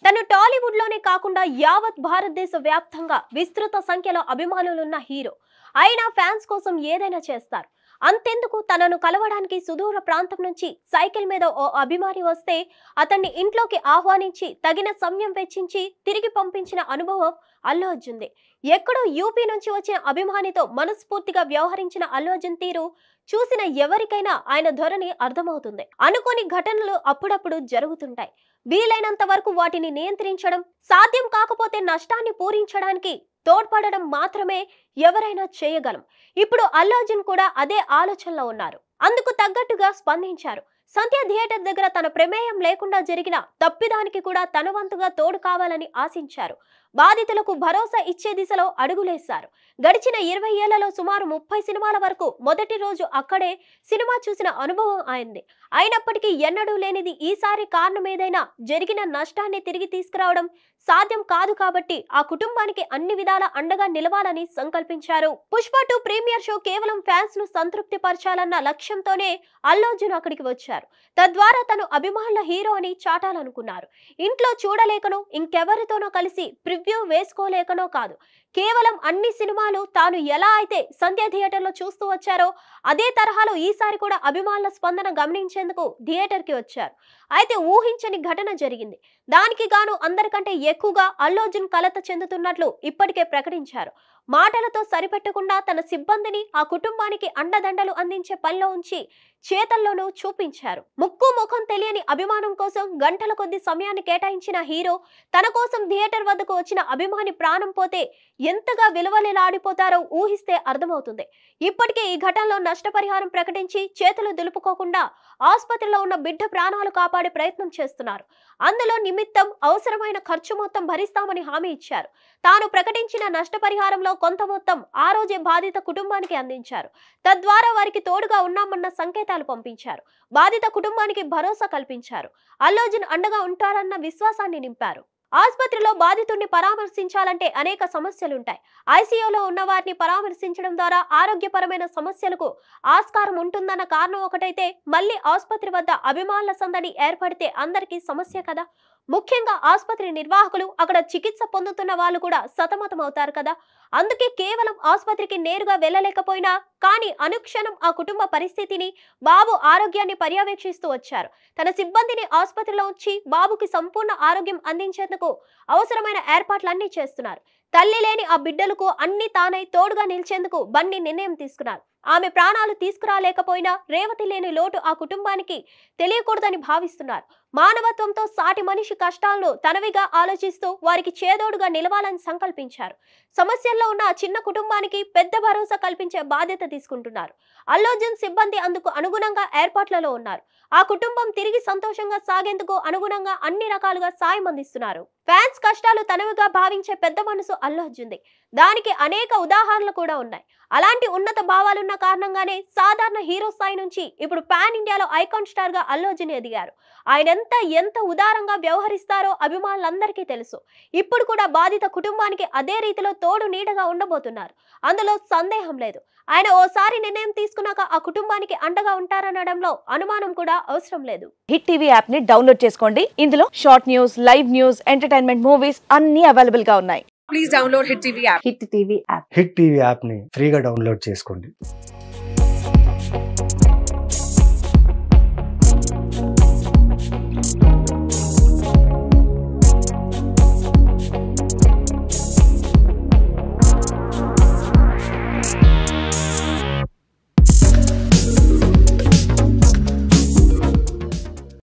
తను టాలీవుడ్ లోనే కాకుండా యావత్ భారతదేశ వ్యాప్తంగా విస్తృత సంఖ్యలో అభిమానులున్న హీరో. అయినా ఫ్యాన్స్ కోసం ఏదైనా చేస్తారు. అంతెందుకు తనను కలవడానికి సుదూర ప్రాంతం నుంచి సైకిల్ మీద ఓ అభిమాని వస్తే అతన్ని ఇంట్లోకి ఆహ్వానించి తగిన సమయం వెచ్చించి తిరిగి పంపించిన అనుభవం అల్లు అర్జున్ది. ఎక్కడో యూపీ నుంచి వచ్చిన అభిమానితో మనస్ఫూర్తిగా వ్యవహరించిన అల్లు అర్జున్ తీరు చూసిన ఎవరికైనా ఆయన ధోరణి అర్థమవుతుంది. అనుకోని ఘటనలు అప్పుడప్పుడు జరుగుతుంటాయి. వీలైనంత వరకు వాటిని నియంత్రించడం, సాధ్యం కాకపోతే నష్టాన్ని పూరించడానికి తోడ్పడడం మాత్రమే ఎవరైనా చేయగలం. ఇప్పుడు అల్లు అర్జున్ కూడా అదే ఆలోచనలో ఉన్నారు. అందుకు తగ్గట్టుగా స్పందించారు. సంధ్య థియేటర్ దగ్గర తన ప్రమేయం లేకుండా జరిగిన తప్పిదానికి కూడా తన వంతుగా తోడు కావాలని ఆశించారు. బాధితులకు భరోసా ఇచ్చే దిశలో అడుగులేశారు. గడిచిన 20 ఏళ్లలో సుమారు 30 సినిమాల వరకు మొదటి రోజు అక్కడే సినిమా చూసిన అనుభవం అయింది. అయినప్పటికీ ఎన్నడూ లేనిది ఈసారి కారణమేదైనా జరిగిన నష్టాన్ని తిరిగి తీసుకురావడం సాధ్యం కాదు కాబట్టి ఆ కుటుంబానికి అన్ని విధాల అండగా నిలవాలని సంకల్పించారు. పుష్ప 2 ప్రీమియర్ షో కేవలం ఫ్యాన్స్ ను సంతృప్తి పరచాలన్న లక్ష్యంతోనే అల్లు అర్జున్ అక్కడికి వచ్చారు. తద్వారా తను అభిమానుల హీరో అని చాటాలనుకున్నారు. ఇంట్లో చూడలేకనో ఇంకెవరితోనో కలిసి ప్రివ్యూ వేసుకోలేకనో కాదు, కేవలం అన్ని సినిమాలు తాను ఎలా అయితే సంధ్య థియేటర్ లో చూస్తూ వచ్చారో అదే తరహాలో ఈసారి కూడా అభిమానుల స్పందన గమనించేందుకు థియేటర్ కి వచ్చారు. అయితే ఊహించని ఘటన జరిగింది. దానికి గాను అందరికంటే ఎక్కువగా అల్లు అర్జున్ కలత చెందుతున్నట్లు ఇప్పటికే ప్రకటించారు. మాటలతో సరిపెట్టకుండా తన సిబ్బందిని ఆ కుటుంబానికి అండదండలు అందించే పనిలో ఉంచి చేతల్లోనూ చూపించారు. ముక్కు ముఖం తెలియని అభిమానం కోసం గంటల కొద్ది సమయాన్ని కేటాయించిన హీరో తన కోసం థియేటర్ వద్దకు వచ్చిన అభిమాని ప్రాణం పోతే ఎంతగా విలువలేలాడిపోతారో ఊహిస్తే అర్థమవుతుంది. ఇప్పటికే ఈ ఘటనలో నష్టపరిహారం ప్రకటించి చేతులు దులుపుకోకుండా ఆసుపత్రిలో ఉన్న బిడ్డ ప్రాణాలు కాపాడే ప్రయత్నం చేస్తున్నారు. అందులో నిమిత్తం అవసరమైన ఖర్చు మొత్తం భరిస్తామని హామీ ఇచ్చారు. తాను ప్రకటించిన నష్టపరిహారంలో కొంత మొత్తం ఆ రోజే బాధిత కుటుంబానికి అందించారు. తద్వారా వారికి తోడుగా ఉన్నామన్న సంకేతాలు పంపించారు. బాధిత కుటుంబానికి భరోసా కల్పించారు. అల్లు అర్జున్ అండగా ఉంటారన్న విశ్వాసాన్ని నింపారు. ఆసుపత్రిలో బాధితుడిని పరామర్శించాలంటే అనేక సమస్యలుంటాయి. ఐసీయూలో ఉన్న వారిని పరామర్శించడం ద్వారా ఆరోగ్యపరమైన సమస్యలకు ఆస్కారం ఉంటుందన్న కారణం ఒకటైతే, మళ్ళీ ఆసుపత్రి వద్ద అభిమానుల సందడి ఏర్పడితే అందరికీ సమస్య కదా. ముఖ్యంగా ఆసుపత్రి నిర్వాహకులు, అక్కడ చికిత్స పొందుతున్న వాళ్ళు కూడా సతమతం అవుతారు కదా. అందుకే కేవలం ఆసుపత్రికి నేరుగా వెళ్ళలేకపోయినా కానీ అనుక్షణం ఆ కుటుంబ పరిస్థితిని, బాబు ఆరోగ్యాన్ని పర్యవేక్షిస్తూ వచ్చారు. తన సిబ్బందిని ఆసుపత్రిలో ఉంచి బాబుకి సంపూర్ణ ఆరోగ్యం అందించేందుకు అవసరమైన ఏర్పాట్లన్నీ చేస్తున్నారు. తల్లి లేని ఆ బిడ్డలకు అన్ని తానై తోడుగా నిలిచేందుకు బండి నిర్ణయం తీసుకున్నారు. ఆమె ప్రాణాలు తీసుకురాలేకపోయినా రేవతి లేని లోటు ఆ కుటుంబానికి తెలియకూడదని భావిస్తున్నారు. మానవత్వంతో సాటి మనిషి కష్టాలను తనవిగా ఆలోచిస్తూ వారికి చేదోడుగా నిలవాలని సంకల్పించారు. సమస్యల్లో ఉన్న ఆ చిన్న కుటుంబానికి పెద్ద భరోసా కల్పించే బాధ్యత తీసుకుంటున్నారు. అల్లు అర్జున్ సిబ్బంది అందుకు అనుగుణంగా ఏర్పాట్లలో ఉన్నారు. ఆ కుటుంబం తిరిగి సంతోషంగా సాగేందుకు అనుగుణంగా అన్ని రకాలుగా సాయం అందిస్తున్నారు. ఫ్యాన్స్ కష్టాలు తనవిగా భావించే పెద్ద మనసు అల్లు అర్జున్ది. దానికి అనేక ఉదాహరణలు కూడా ఉన్నాయి. అలాంటి ఉన్నత భావాలున్న కారణంగానే సాధారణ హీరో స్థాయి నుంచి ఇప్పుడు పాన్ ఇండియాలో ఐకాన్ స్టార్ గా అల్లు అర్జున్ ఎదిగారు. ఆయన ఎంత ఉదారంగా వ్యవహరిస్తారో అభిమానులందరికీ తెలుసు. ఇప్పుడు కూడా బాధిత కుటుంబానికి అదే రీతిలో తోడు నీడగా ఉండబోతున్నారు. అందులో సందేహం లేదు. ఆయన ఓసారి నిర్ణయం తీసుకున్నాక ఆ కుటుంబానికి అండగా ఉంటారనడంలో అనుమానం కూడా అవసరం లేదు. హిట్ టీవీ యాప్ ని డౌన్లోడ్ చేసుకోండి. ఇందులో short news, live news, entertainment movies అన్ని అవైలబుల్ గా ఉన్నాయి. Please download Hit TV app. Hit TV app hit TV app ని ఫ్రీగా డౌన్లోడ్ చేసుకోండి.